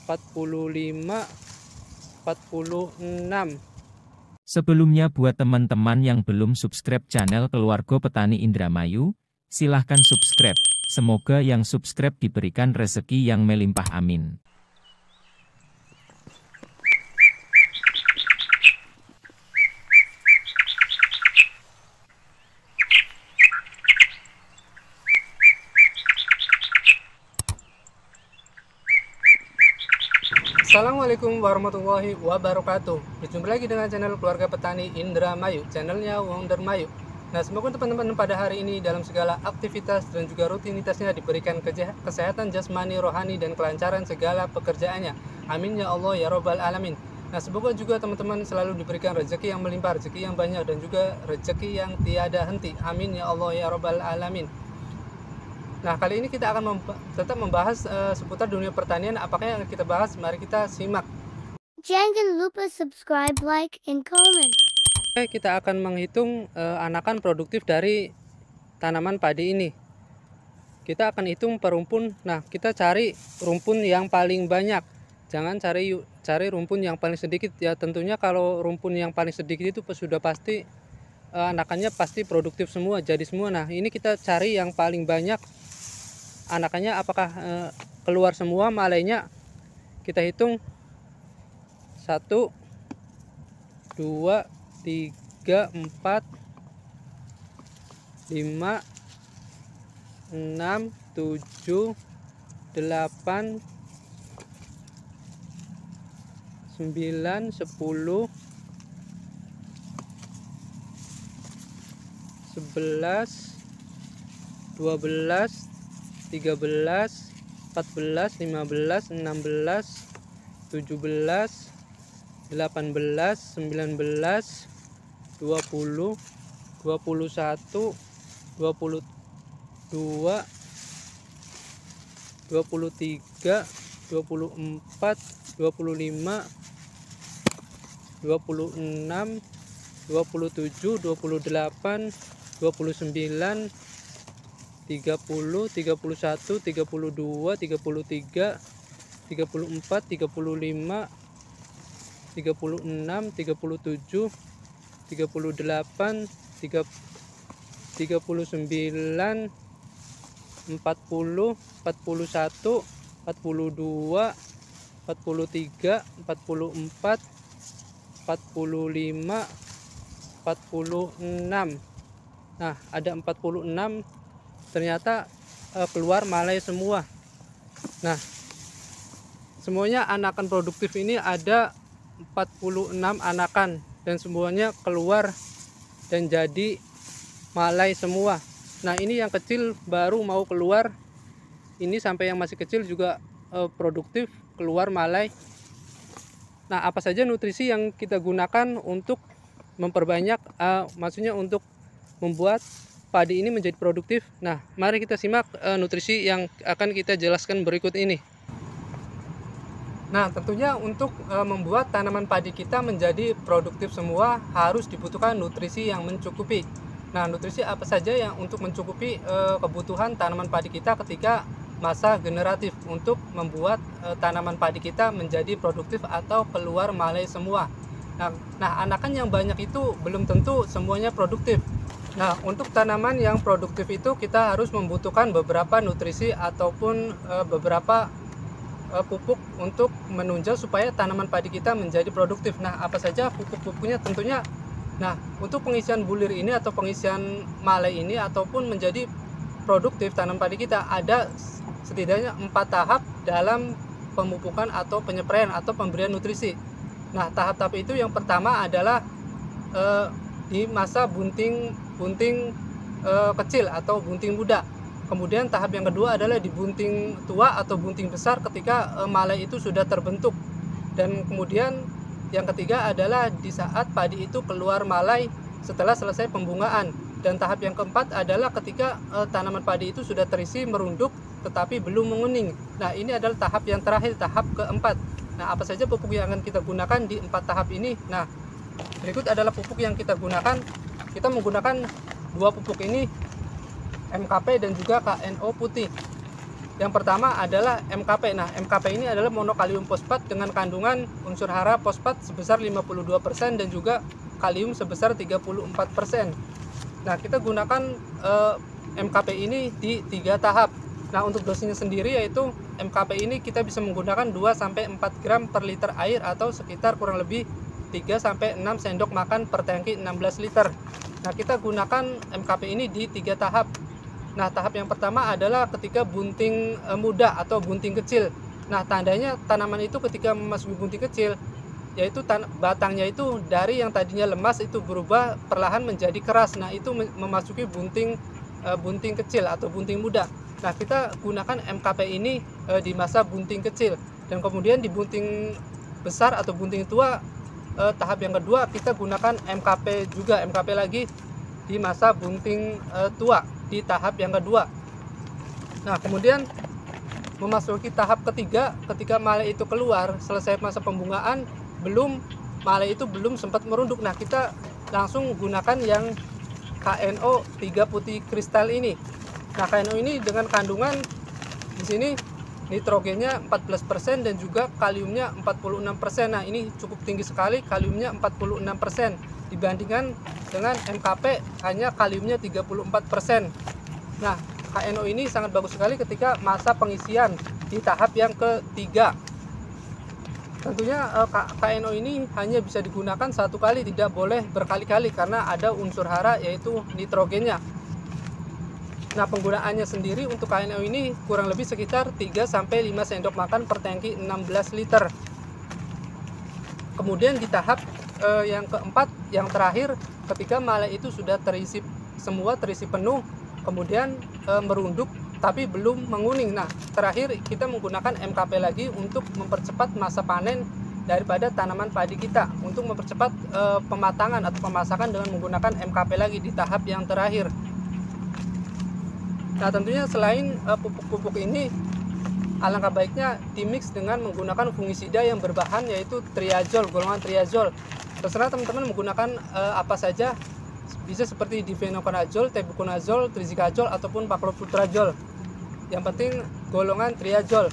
45, 46. Sebelumnya buat teman-teman yang belum subscribe channel Keluarga Petani Indramayu, silahkan subscribe. Semoga yang subscribe diberikan rezeki yang melimpah, amin. Assalamualaikum warahmatullahi wabarakatuh. Berjumpa lagi dengan channel Keluarga Petani Indramayu, channelnya Wondermayu. Nah, semoga teman-teman pada hari ini dalam segala aktivitas dan juga rutinitasnya diberikan kesehatan jasmani, rohani, dan kelancaran segala pekerjaannya. Amin ya Allah ya Robbal Alamin. Nah, semoga juga teman-teman selalu diberikan rezeki yang melimpah, rezeki yang banyak, dan juga rezeki yang tiada henti. Amin ya Allah ya Robbal Alamin. Nah, kali ini kita akan tetap membahas seputar dunia pertanian. Apakah yang kita bahas? Mari kita simak. Jangan lupa subscribe, like, and comment. Oke, kita akan menghitung anakan produktif dari tanaman padi ini. Kita akan hitung per rumpun. Nah, kita cari rumpun yang paling banyak. Jangan cari rumpun yang paling sedikit. Ya, tentunya kalau rumpun yang paling sedikit itu sudah pasti anakannya pasti produktif semua, jadi semua. Nah, ini kita cari yang paling banyak. Anakannya apakah keluar semua malainya? Kita hitung 1, 2, 3, 4, 5, 6, 7, 8, 9, 10, 11, 12, 13, 14, 15, 16, 17, 18, 19, 20, 21, 22, 23, 24, 25, 26, 27, 28, 29, 30, 31, 32, 33, 34, 35, 36, 37, 38, 39, 40, 41, 42, 43, 44, 45, 46. Nah, ada 46 ternyata keluar malai semua. Nah, semuanya anakan produktif ini ada 46 anakan dan semuanya keluar dan jadi malai semua. Nah, ini yang kecil baru mau keluar. Ini sampai yang masih kecil juga produktif, keluar malai. Nah, apa saja nutrisi yang kita gunakan untuk memperbanyak, maksudnya untuk membuat padi ini menjadi produktif? Nah, mari kita simak nutrisi yang akan kita jelaskan berikut ini. Nah, tentunya untuk membuat tanaman padi kita menjadi produktif semua harus dibutuhkan nutrisi yang mencukupi. Nah, nutrisi apa saja yang untuk mencukupi kebutuhan tanaman padi kita ketika masa generatif untuk membuat tanaman padi kita menjadi produktif atau keluar malai semua. Nah, anakan yang banyak itu belum tentu semuanya produktif. Nah, untuk tanaman yang produktif itu kita harus membutuhkan beberapa nutrisi ataupun beberapa pupuk untuk menunjang supaya tanaman padi kita menjadi produktif. Nah, apa saja pupuk-pupuknya? Tentunya, nah, untuk pengisian bulir ini atau pengisian malai ini ataupun menjadi produktif tanaman padi kita ada setidaknya 4 tahap dalam pemupukan atau penyepraian atau pemberian nutrisi. Nah, tahap-tahap itu yang pertama adalah di masa bunting kecil atau bunting muda. Kemudian tahap yang kedua adalah di bunting tua atau bunting besar ketika malai itu sudah terbentuk. Dan kemudian yang ketiga adalah di saat padi itu keluar malai setelah selesai pembungaan. Dan tahap yang keempat adalah ketika tanaman padi itu sudah terisi merunduk tetapi belum menguning. Nah, ini adalah tahap yang terakhir, tahap keempat. Nah, apa saja pupuk yang akan kita gunakan di 4 tahap ini? Nah, berikut adalah pupuk yang kita gunakan. Kita menggunakan 2 pupuk ini, MKP dan juga KNO putih. Yang pertama adalah MKP. Nah, MKP ini adalah monokalium fosfat dengan kandungan unsur hara fosfat sebesar 52% dan juga kalium sebesar 34%. Nah, kita gunakan MKP ini di 3 tahap. Nah, untuk dosisnya sendiri yaitu MKP ini kita bisa menggunakan 2-4 gram per liter air atau sekitar kurang lebih 3-6 sendok makan per tangki 16 liter. Nah, kita gunakan MKP ini di 3 tahap. Nah, tahap yang pertama adalah ketika bunting muda atau bunting kecil. Nah, tandanya tanaman itu ketika memasuki bunting kecil, yaitu batangnya itu dari yang tadinya lemas itu berubah perlahan menjadi keras. Nah, itu memasuki bunting kecil atau bunting muda. Nah, kita gunakan MKP ini di masa bunting kecil, dan kemudian di bunting besar atau bunting tua tahap yang kedua kita gunakan MKP lagi di masa bunting tua di tahap yang kedua. Nah, kemudian memasuki tahap ketiga ketika male itu keluar selesai masa pembungaan, male itu belum sempat merunduk. Nah, kita langsung gunakan yang KNO 3 putih kristal ini. Nah, KNO ini dengan kandungan di sini nitrogennya 14% dan juga kaliumnya 46%. Nah, ini cukup tinggi sekali, kaliumnya 46% dibandingkan dengan MKP hanya kaliumnya 34%. Nah, KNO ini sangat bagus sekali ketika masa pengisian di tahap yang ketiga. Tentunya KNO ini hanya bisa digunakan satu kali, tidak boleh berkali-kali karena ada unsur hara yaitu nitrogennya. Nah, penggunaannya sendiri untuk KNO ini kurang lebih sekitar 3-5 sendok makan per tangki 16 liter. Kemudian di tahap yang keempat, yang terakhir, ketika male itu sudah terisi penuh, kemudian merunduk tapi belum menguning. Nah, terakhir kita menggunakan MKP lagi untuk mempercepat masa panen daripada tanaman padi kita, untuk mempercepat pematangan atau pemasakan dengan menggunakan MKP lagi di tahap yang terakhir. Nah, tentunya selain pupuk-pupuk ini, alangkah baiknya dimix dengan menggunakan fungisida yang berbahan yaitu triazol, golongan triazol. Terserah teman-teman menggunakan apa saja, bisa seperti difenoconazole, tebuconazole, trizikazole ataupun pacloputrazole. Yang penting golongan triazol.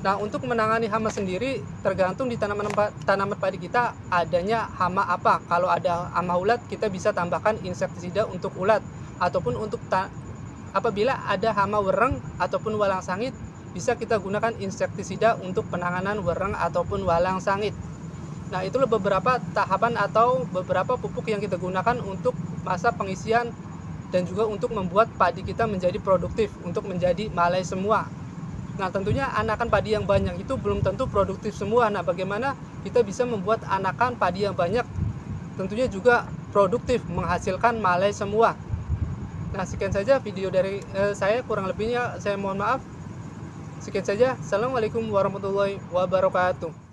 Nah, untuk menangani hama sendiri tergantung di tanaman padi kita adanya hama apa. Kalau ada hama ulat, kita bisa tambahkan insektisida untuk ulat, ataupun untuk apabila ada hama wereng ataupun walang sangit, bisa kita gunakan insektisida untuk penanganan wereng ataupun walang sangit. Nah, itulah beberapa tahapan atau beberapa pupuk yang kita gunakan untuk masa pengisian dan juga untuk membuat padi kita menjadi produktif, untuk menjadi malai semua. Nah, tentunya anakan padi yang banyak itu belum tentu produktif semua. Nah, bagaimana kita bisa membuat anakan padi yang banyak tentunya juga produktif, menghasilkan malai semua. Nah, sekian saja video dari saya, kurang lebihnya saya mohon maaf. Sekian saja. Assalamualaikum warahmatullahi wabarakatuh.